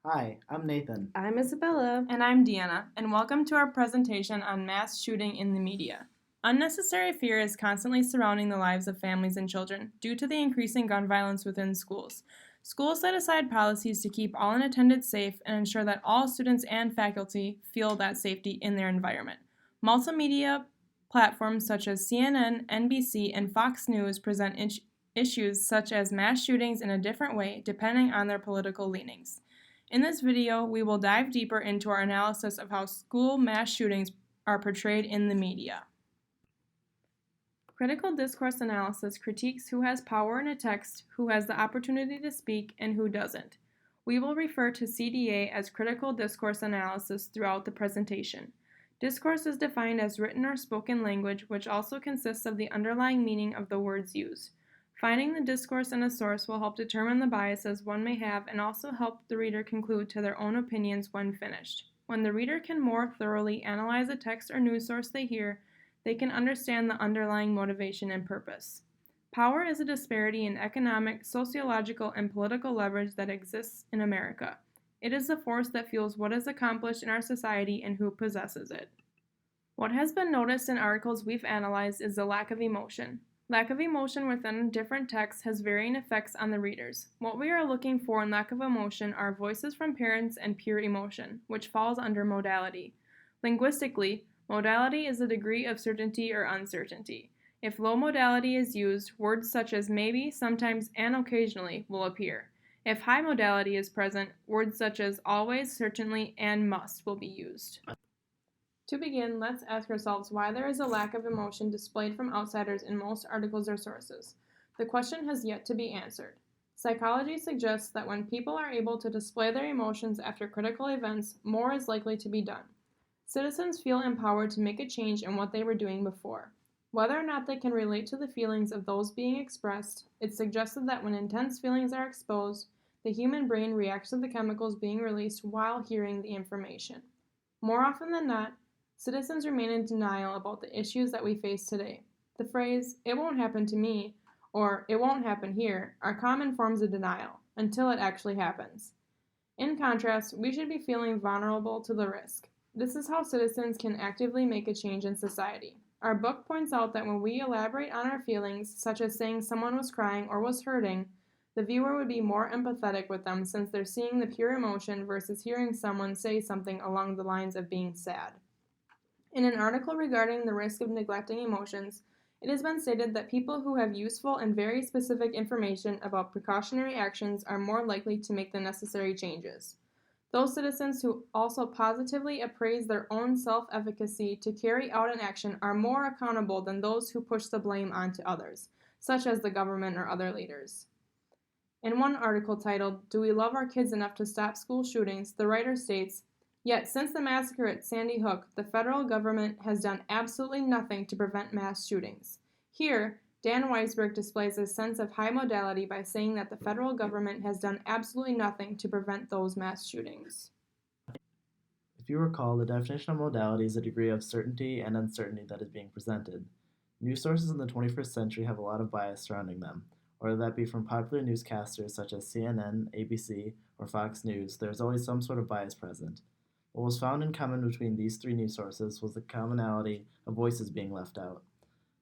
Hi, I'm Nathan. I'm Isabella. And I'm Deanna, and welcome to our presentation on mass shooting in the media. Unnecessary fear is constantly surrounding the lives of families and children due to the increasing gun violence within schools. Schools set aside policies to keep all in attendance safe and ensure that all students and faculty feel that safety in their environment. Multimedia platforms such as CNN, NBC, and Fox News present issues such as mass shootings in a different way depending on their political leanings. In this video, we will dive deeper into our analysis of how school mass shootings are portrayed in the media. Critical discourse analysis critiques who has power in a text, who has the opportunity to speak, and who doesn't. We will refer to CDA as critical discourse analysis throughout the presentation. Discourse is defined as written or spoken language, which also consists of the underlying meaning of the words used. Finding the discourse in a source will help determine the biases one may have and also help the reader conclude to their own opinions when finished. When the reader can more thoroughly analyze a text or news source they hear, they can understand the underlying motivation and purpose. Power is a disparity in economic, sociological, and political leverage that exists in America. It is the force that fuels what is accomplished in our society and who possesses it. What has been noticed in articles we've analyzed is the lack of emotion. Lack of emotion within different texts has varying effects on the readers. What we are looking for in lack of emotion are voices from parents and pure emotion, which falls under modality. Linguistically, modality is a degree of certainty or uncertainty. If low modality is used, words such as maybe, sometimes, and occasionally will appear. If high modality is present, words such as always, certainly, and must will be used. To begin, let's ask ourselves why there is a lack of emotion displayed from outsiders in most articles or sources. The question has yet to be answered. Psychology suggests that when people are able to display their emotions after critical events, more is likely to be done. Citizens feel empowered to make a change in what they were doing before. Whether or not they can relate to the feelings of those being expressed, it's suggested that when intense feelings are exposed, the human brain reacts to the chemicals being released while hearing the information. More often than not, citizens remain in denial about the issues that we face today. The phrase, "it won't happen to me," or "it won't happen here," are common forms of denial, until it actually happens. In contrast, we should be feeling vulnerable to the risk. This is how citizens can actively make a change in society. Our book points out that when we elaborate on our feelings, such as saying someone was crying or was hurting, the viewer would be more empathetic with them since they're seeing the pure emotion versus hearing someone say something along the lines of being sad. In an article regarding the risk of neglecting emotions, it has been stated that people who have useful and very specific information about precautionary actions are more likely to make the necessary changes. Those citizens who also positively appraise their own self-efficacy to carry out an action are more accountable than those who push the blame onto others, such as the government or other leaders. In one article titled, "Do We Love Our Kids Enough to Stop School Shootings?" the writer states, "Yet since the massacre at Sandy Hook, the federal government has done absolutely nothing to prevent mass shootings." Here, Dan Weisberg displays a sense of high modality by saying that the federal government has done absolutely nothing to prevent those mass shootings. If you recall, the definition of modality is a degree of certainty and uncertainty that is being presented. News sources in the 21st century have a lot of bias surrounding them, whether that be from popular newscasters such as CNN, ABC, or Fox News. There is always some sort of bias present. What was found in common between these three news sources was the commonality of voices being left out.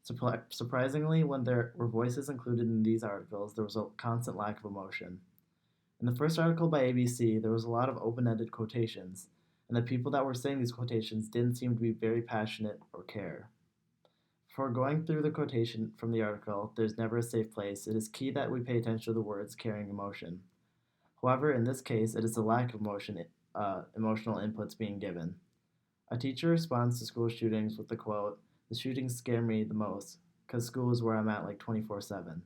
Surprisingly, when there were voices included in these articles, there was a constant lack of emotion. In the first article by ABC, there was a lot of open-ended quotations, and the people that were saying these quotations didn't seem to be very passionate or care. Before going through the quotation from the article, "There's never a safe place," it is key that we pay attention to the words carrying emotion. However, in this case, it is the lack of emotional inputs being given. A teacher responds to school shootings with the quote, "The shootings scare me the most, because school is where I'm at like 24/7.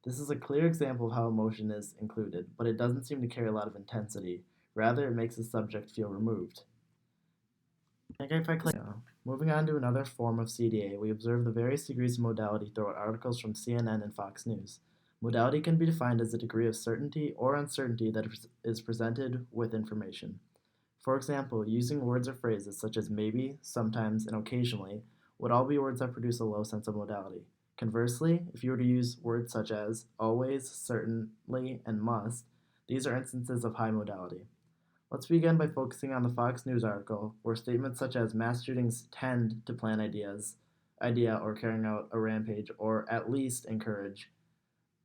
This is a clear example of how emotion is included, but it doesn't seem to carry a lot of intensity. Rather, it makes the subject feel removed. Moving on to another form of CDA, we observe the various degrees of modality throughout articles from CNN and Fox News. Modality can be defined as a degree of certainty or uncertainty that is presented with information. For example, using words or phrases such as maybe, sometimes, and occasionally would all be words that produce a low sense of modality. Conversely, if you were to use words such as always, certainly, and must, these are instances of high modality. Let's begin by focusing on the Fox News article, where statements such as mass shootings tend to plan idea or carrying out a rampage, or at least encourage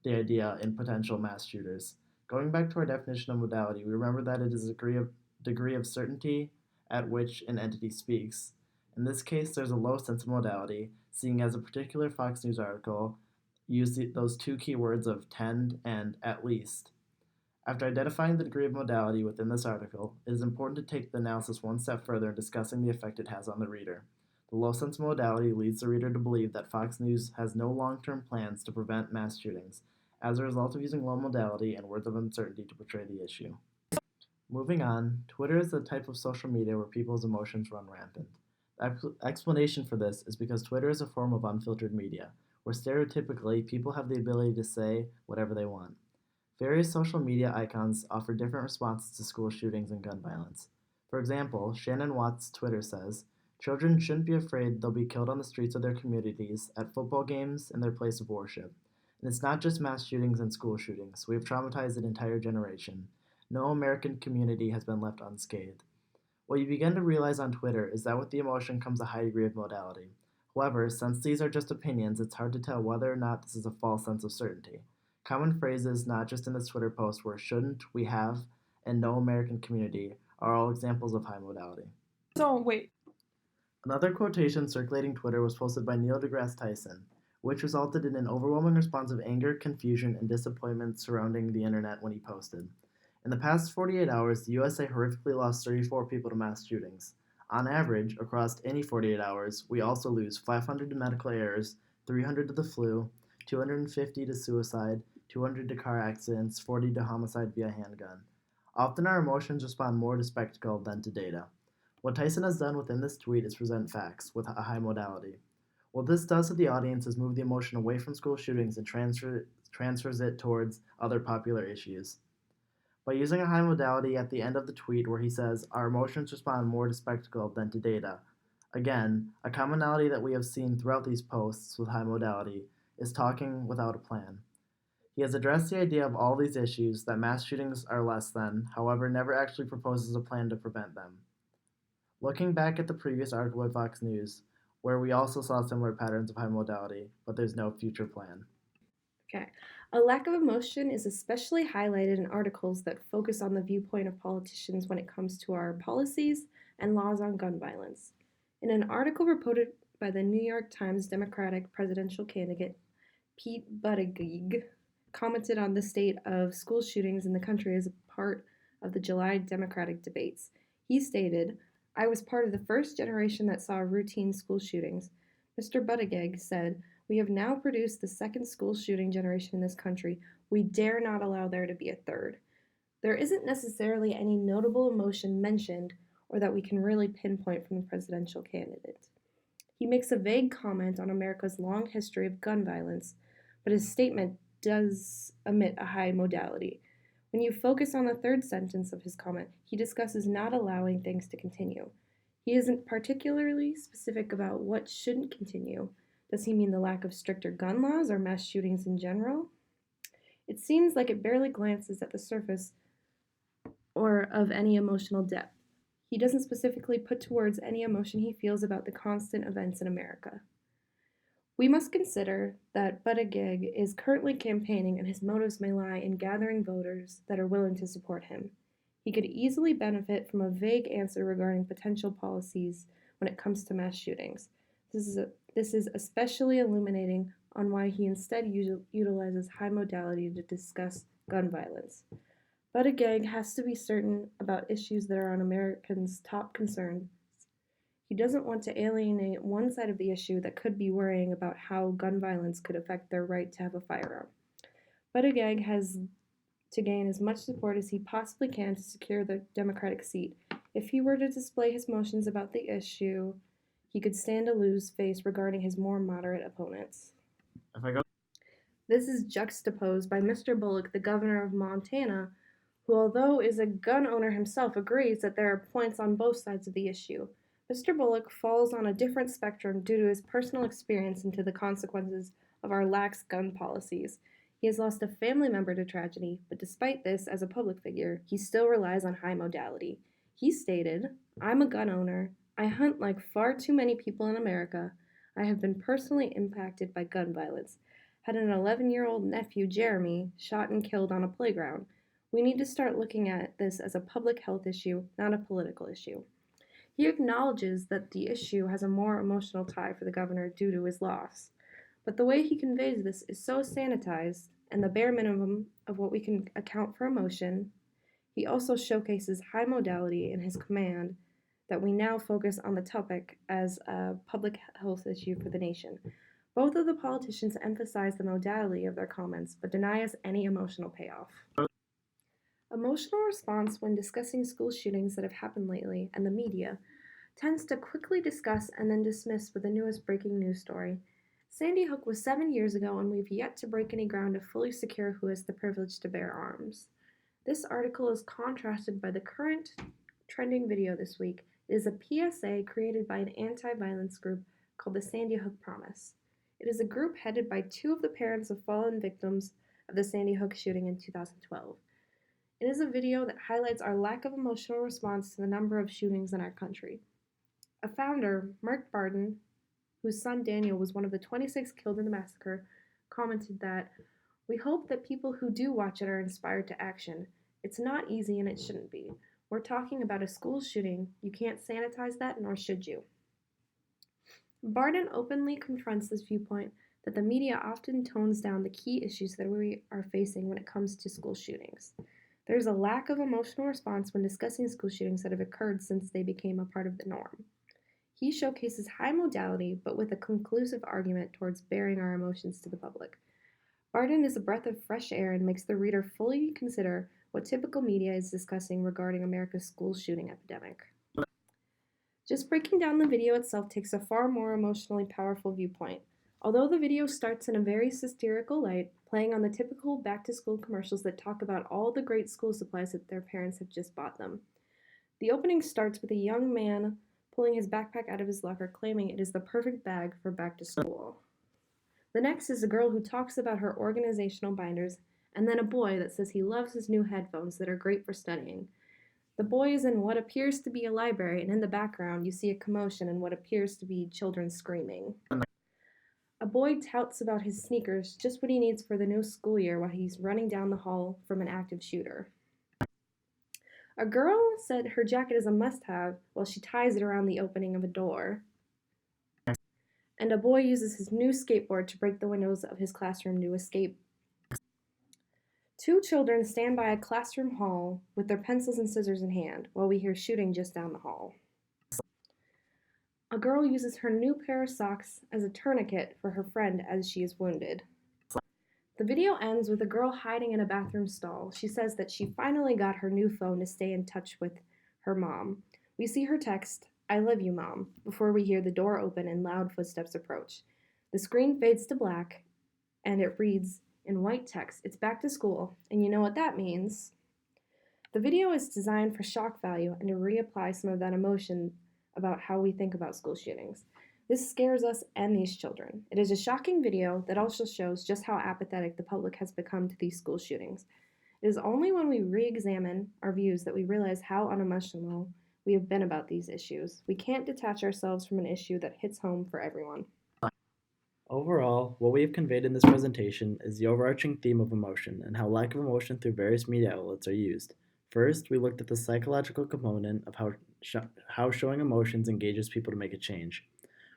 the idea in potential mass shooters. Going back to our definition of modality, we remember that it is a degree of certainty at which an entity speaks. In this case, there's a low sense of modality, seeing as a particular Fox News article used those two keywords of tend and at least. After identifying the degree of modality within this article, it is important to take the analysis one step further in discussing the effect it has on the reader. The low sense of modality leads the reader to believe that Fox News has no long-term plans to prevent mass shootings, as a result of using low modality and words of uncertainty to portray the issue. Moving on, Twitter is the type of social media where people's emotions run rampant. The explanation for this is because Twitter is a form of unfiltered media, where stereotypically people have the ability to say whatever they want. Various social media icons offer different responses to school shootings and gun violence. For example, Shannon Watts' Twitter says, "Children shouldn't be afraid they'll be killed on the streets of their communities, at football games, and their place of worship. And it's not just mass shootings and school shootings. We have traumatized an entire generation. No American community has been left unscathed." What you begin to realize on Twitter is that with the emotion comes a high degree of modality. However, since these are just opinions, it's hard to tell whether or not this is a false sense of certainty. Common phrases, not just in this Twitter post, where "shouldn't," "we have," and "no American community" are all examples of high modality. So, wait. Another quotation circulating Twitter was posted by Neil deGrasse Tyson, which resulted in an overwhelming response of anger, confusion, and disappointment surrounding the internet when he posted. In the past 48 hours, the USA horrifically lost 34 people to mass shootings. On average, across any 48 hours, we also lose 500 to medical errors, 300 to the flu, 250 to suicide, 200 to car accidents, 40 to homicide via handgun. Often our emotions respond more to spectacle than to data. What Tyson has done within this tweet is present facts with a high modality. What this does to the audience is move the emotion away from school shootings and transfers it towards other popular issues. By using a high modality at the end of the tweet where he says, "Our emotions respond more to spectacle than to data," again, a commonality that we have seen throughout these posts with high modality is talking without a plan. He has addressed the idea of all these issues, that mass shootings are less than, however, never actually proposes a plan to prevent them. Looking back at the previous article by Fox News, where we also saw similar patterns of high modality, but there's no future plan. Okay. A lack of emotion is especially highlighted in articles that focus on the viewpoint of politicians when it comes to our policies and laws on gun violence. In an article reported by the New York Times Democratic presidential candidate Pete Buttigieg commented on the state of school shootings in the country as a part of the July Democratic debates. He stated, "I was part of the first generation that saw routine school shootings." Mr. Buttigieg said, "We have now produced the second school shooting generation in this country. We dare not allow there to be a third." There isn't necessarily any notable emotion mentioned or that we can really pinpoint from the presidential candidate. He makes a vague comment on America's long history of gun violence, but his statement does omit a high modality. When you focus on the third sentence of his comment, he discusses not allowing things to continue. He isn't particularly specific about what shouldn't continue. Does he mean the lack of stricter gun laws or mass shootings in general? It seems like it barely glances at the surface or of any emotional depth. He doesn't specifically put to words any emotion he feels about the constant events in America. We must consider that Buttigieg is currently campaigning and his motives may lie in gathering voters that are willing to support him. He could easily benefit from a vague answer regarding potential policies when it comes to mass shootings. This is especially illuminating on why he instead utilizes high modality to discuss gun violence. Buttigieg has to be certain about issues that are on Americans' top concerns. He doesn't want to alienate one side of the issue that could be worrying about how gun violence could affect their right to have a firearm. Buttigieg has to gain as much support as he possibly can to secure the Democratic seat. If he were to display his emotions about the issue, he could stand to lose face regarding his more moderate opponents. This is juxtaposed by Mr. Bullock, the governor of Montana, who, although is a gun owner himself, agrees that there are points on both sides of the issue. Mr. Bullock falls on a different spectrum due to his personal experience into the consequences of our lax gun policies. He has lost a family member to tragedy, but despite this, as a public figure, he still relies on high modality. He stated, "I'm a gun owner. I hunt like far too many people in America. I have been personally impacted by gun violence. Had an 11-year-old nephew, Jeremy, shot and killed on a playground. We need to start looking at this as a public health issue, not a political issue." He acknowledges that the issue has a more emotional tie for the governor due to his loss. But the way he conveys this is so sanitized and the bare minimum of what we can account for emotion. He also showcases high modality in his command that we now focus on the topic as a public health issue for the nation. Both of the politicians emphasize the modality of their comments, but deny us any emotional payoff. Emotional response when discussing school shootings that have happened lately and the media tends to quickly discuss and then dismiss with the newest breaking news story. Sandy Hook was 7 years ago, and we've yet to break any ground to fully secure who has the privilege to bear arms. This article is contrasted by the current trending video this week. It is a PSA created by an anti-violence group called the Sandy Hook Promise. It is a group headed by two of the parents of fallen victims of the Sandy Hook shooting in 2012. It is a video that highlights our lack of emotional response to the number of shootings in our country. A founder, Mark Barden, whose son Daniel was one of the 26 killed in the massacre, commented that, "We hope that people who do watch it are inspired to action. It's not easy and it shouldn't be. We're talking about a school shooting. You can't sanitize that, nor should you." Barden openly confronts this viewpoint that the media often tones down the key issues that we are facing when it comes to school shootings. There's a lack of emotional response when discussing school shootings that have occurred since they became a part of the norm. He showcases high modality, but with a conclusive argument towards bearing our emotions to the public. Barden is a breath of fresh air and makes the reader fully consider what typical media is discussing regarding America's school shooting epidemic. Just breaking down the video itself takes a far more emotionally powerful viewpoint. Although the video starts in a very satirical light, playing on the typical back-to-school commercials that talk about all the great school supplies that their parents have just bought them. The opening starts with a young man pulling his backpack out of his locker, claiming it is the perfect bag for back to school. The next is a girl who talks about her organizational binders, and then a boy that says he loves his new headphones that are great for studying. The boy is in what appears to be a library, and in the background you see a commotion and what appears to be children screaming. A boy touts about his sneakers, just what he needs for the new school year while he's running down the hall from an active shooter. A girl said her jacket is a must-have while she ties it around the opening of a door. And a boy uses his new skateboard to break the windows of his classroom to escape. Two children stand by a classroom hall with their pencils and scissors in hand while we hear shooting just down the hall. A girl uses her new pair of socks as a tourniquet for her friend as she is wounded. The video ends with a girl hiding in a bathroom stall. She says that she finally got her new phone to stay in touch with her mom. We see her text, "I love you, Mom," before we hear the door open and loud footsteps approach. The screen fades to black, and it reads in white text, "It's back to school, and you know what that means." The video is designed for shock value and to reapply some of that emotion about how we think about school shootings. This scares us and these children. It is a shocking video that also shows just how apathetic the public has become to these school shootings. It is only when we re-examine our views that we realize how unemotional we have been about these issues. We can't detach ourselves from an issue that hits home for everyone. Overall, what we have conveyed in this presentation is the overarching theme of emotion and how lack of emotion through various media outlets are used. First, we looked at the psychological component of how showing emotions engages people to make a change.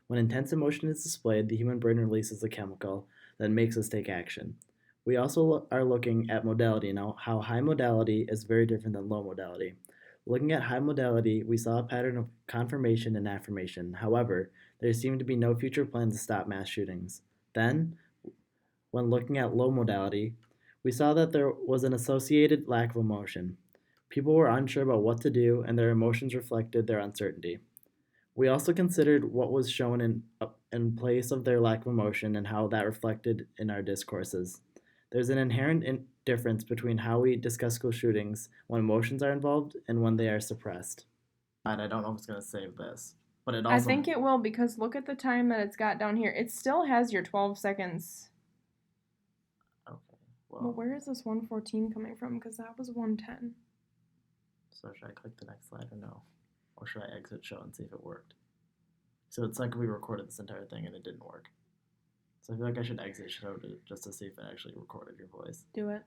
When intense emotion is displayed, the human brain releases a chemical that makes us take action. We also are looking at modality now, how high modality is very different than low modality. Looking at high modality, we saw a pattern of confirmation and affirmation. However, there seemed to be no future plans to stop mass shootings. Then, when looking at low modality, we saw that there was an associated lack of emotion. People were unsure about what to do, and their emotions reflected their uncertainty. We also considered what was shown in place of their lack of emotion and how that reflected in our discourses. There's an inherent difference between how we discuss school shootings when emotions are involved and when they are suppressed. And I don't know if it's going to save this, but it also... I think it will, because look at the time that it's got down here. It still has your 12 seconds. Okay. Well, where is this 114 coming from? Because that was 110. So should I click the next slide or no? Or should I exit show and see if it worked? So it's like we recorded this entire thing and it didn't work. So I feel like I should exit show just to see if it actually recorded your voice. Do it.